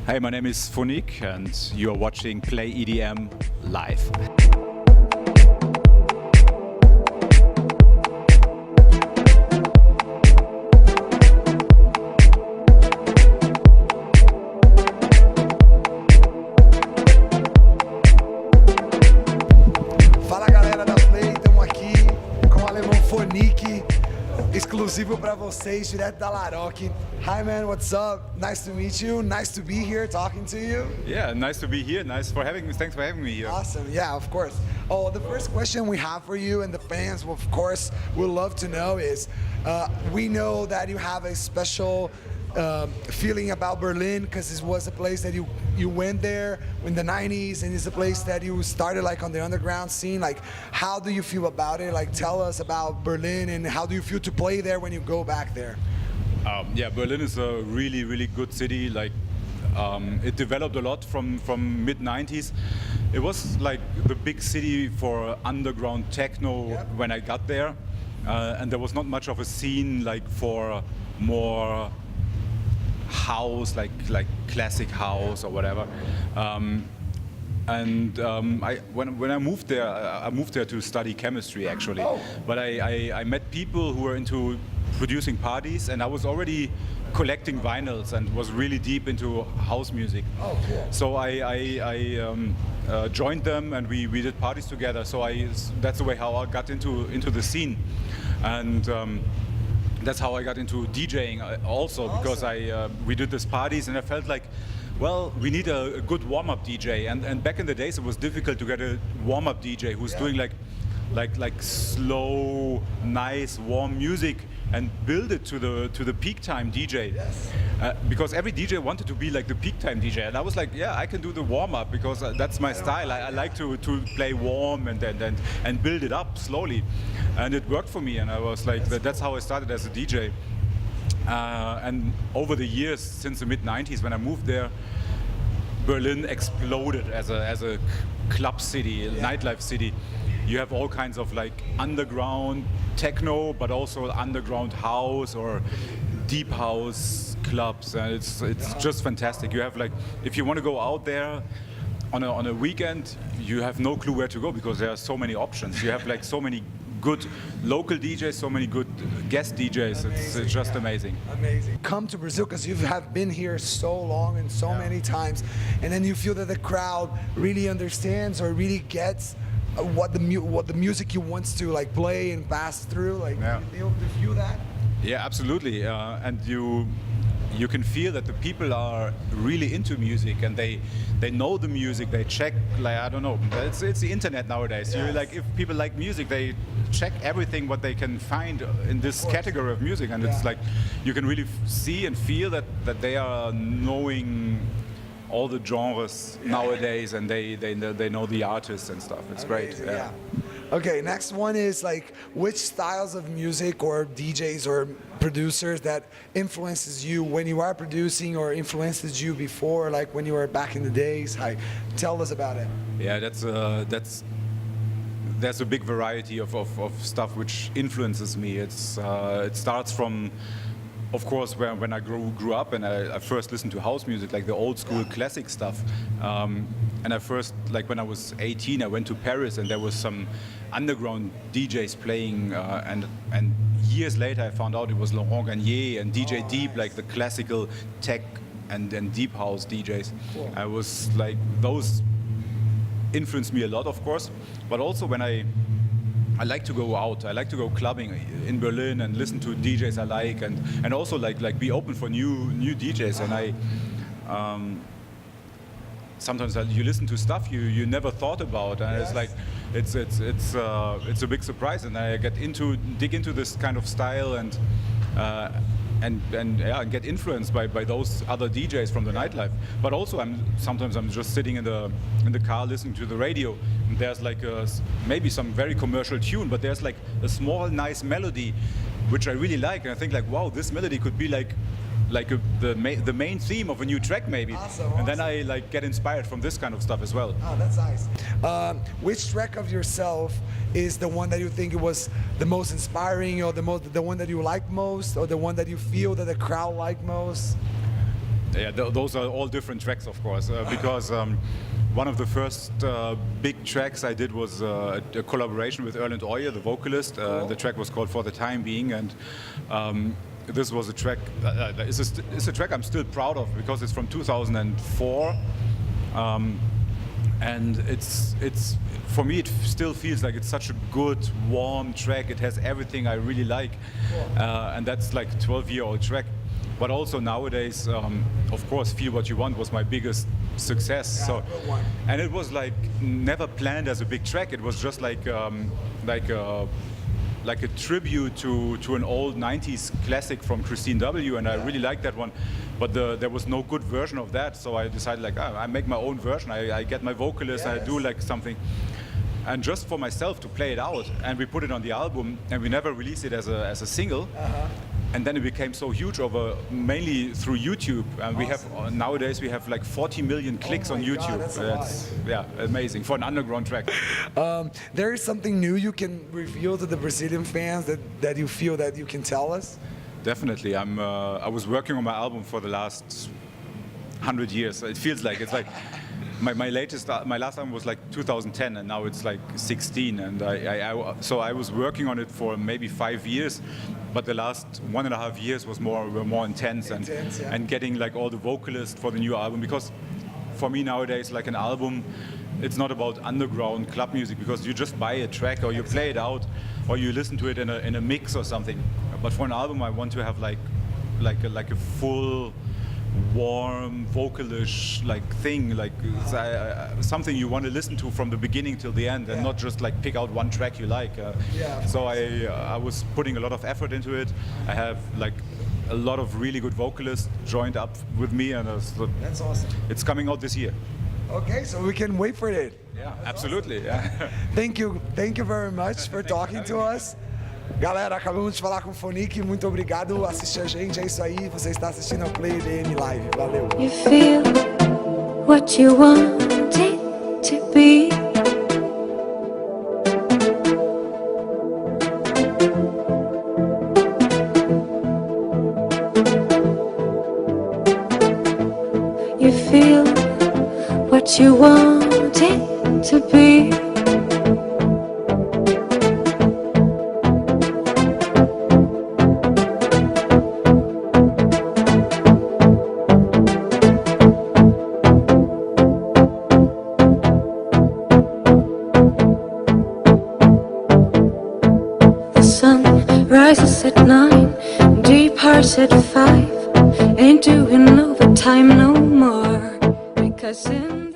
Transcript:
Hey, my name is Phonique and you are watching Play EDM live. Fala galera da Play, estamos aqui com o alemão Phonique, exclusivo para vocês, direto da Laroc. Hi man, what's up? Nice to meet you. Nice to be here talking to you. Yeah, nice to be here. Nice for having me. Thanks for having me here. Awesome. Yeah, of course. Oh, the first question we have for you and the fans, of course, would love to know is, we know that you have a special feeling about Berlin because this was a place that you went there in the 90s and it's a place that you started like on the underground scene. Like, how do you feel about it? Like, tell us about Berlin and how do you feel to play there when you go back there? Yeah, Berlin is a really, really good city. Like, it developed a lot from mid-90s. It was like the big city for underground techno. Yep. When I got there, and there was not much of a scene like for more house, like classic house or whatever. When I moved there, I moved there to study chemistry actually. Oh. But I met people who were into producing parties, and I was already collecting vinyls and was really deep into house music. Oh, cool. So I joined them and we did parties together. So that's the way how I got into the scene, and that's how I got into DJing also. Awesome. Because we did these parties and I felt like, well, we need a good warm-up DJ, and back in the days it was difficult to get a warm-up DJ who's doing like slow, nice, warm music and build it to the peak time DJ. Yes. Because every DJ wanted to be like the peak time DJ, and I was like, yeah, I can do the warm-up because that's my style. I like to play warm and build it up slowly, and it worked for me. And I was like, that's how I started as a DJ. And over the years, since the mid-90s, when I moved there, Berlin exploded as a club city, nightlife city. You have all kinds of like underground techno, but also underground house or deep house clubs, and it's just fantastic. You have like, if you want to go out there on a weekend, you have no clue where to go because there are so many options. You have like so many good local DJs, so many good guest DJs. It's just amazing. Amazing. Come to Brazil because you have been here so long and so many times, and then you feel that the crowd really understands or really gets what the music you want to like play and pass through. Like, do you feel that? Yeah, absolutely. And you can feel that the people are really into music and they know the music. They check, like, I don't know, it's the internet nowadays. Yes. You like, if people like music, they check everything what they can find in this category of music, and it's like you can really see and feel that they are knowing all the genres nowadays, and they know the artists and stuff. It's great. Yeah. Okay, next one is like, which styles of music or DJs or producers that influences you when you are producing or influences you before, like when you were back in the days? Like, tell us about it. Yeah, there's a big variety of stuff which influences me. It starts from, of course, when I grew up and I first listened to house music, like the old school classic stuff. And I first, like when I was 18, I went to Paris and there was some underground DJs playing, and years later I found out it was Laurent Garnier and DJ Deep, nice. Like the classical tech and deep house DJs. Cool. I was like, those influenced me a lot, of course, but also when I like to go out. I like to go clubbing in Berlin and listen to DJs I like, and also like be open for new DJs. And I sometimes you listen to stuff you never thought about, and it's like it's a big surprise. And I dig into this kind of style and get influenced by those other DJs from the nightlife. But also sometimes I'm just sitting in the car listening to the radio, and there's like maybe some very commercial tune, but there's like a small nice melody which I really like, and I think like, wow, this melody could be like the main theme of a new track maybe. Awesome, and then I like get inspired from this kind of stuff as well. Oh, that's nice. Which track of yourself is the one that you think it was the most inspiring, or the one that you like most, or the one that you feel that the crowd like most? Yeah, those are all different tracks, of course, because one of the first big tracks I did was a collaboration with Erland Oye, the vocalist. The track was called For the Time Being, and this was a track. It's a track I'm still proud of because it's from 2004, and it's for me it still feels like it's such a good, warm track. It has everything I really like, and that's like a 12-year-old track. But also nowadays, of course, Feel What You Want was my biggest success. Yeah, so, good one. and it was like never planned as a big track. It was just like a tribute to an old '90s classic from Christine W. And I really liked that one. But there was no good version of that, so I decided like I make my own version. I get my vocalist, I do like something. And just for myself to play it out, and we put it on the album, and we never released it as a single. And then it became so huge mainly through YouTube. And we have nowadays we have like 40 million clicks on YouTube. God, that's yeah, amazing for an underground track. There is something new you can reveal to the Brazilian fans that you feel that you can tell us? Definitely. I was working on my album for the last 100 years. It feels like it's like my last album was like 2010, and now it's like 16. And so I was working on it for maybe 5 years, but the last 1.5 years were more intense, and getting like all the vocalists for the new album, because for me nowadays like an album, it's not about underground club music, because you just buy a track or you play it out or you listen to it in a mix or something. But for an album, I want to have like a full, warm, vocalish thing, something you want to listen to from the beginning till the end, and not just like pick out one track you like. So I was putting a lot of effort into it. I have like a lot of really good vocalists joined up with me, and that's awesome. It's coming out this year. Okay, so we can wait for it. Yeah, absolutely. Yeah. Thank you very much for talking to us. Galera, acabamos de falar com o Phonique, muito obrigado por assistir a gente, é isso aí, você está assistindo ao Play EDM Live, valeu. You feel what you want it to be. You feel what you want it to be. Rises at 9, departs at 5. Ain't doing overtime no more, because in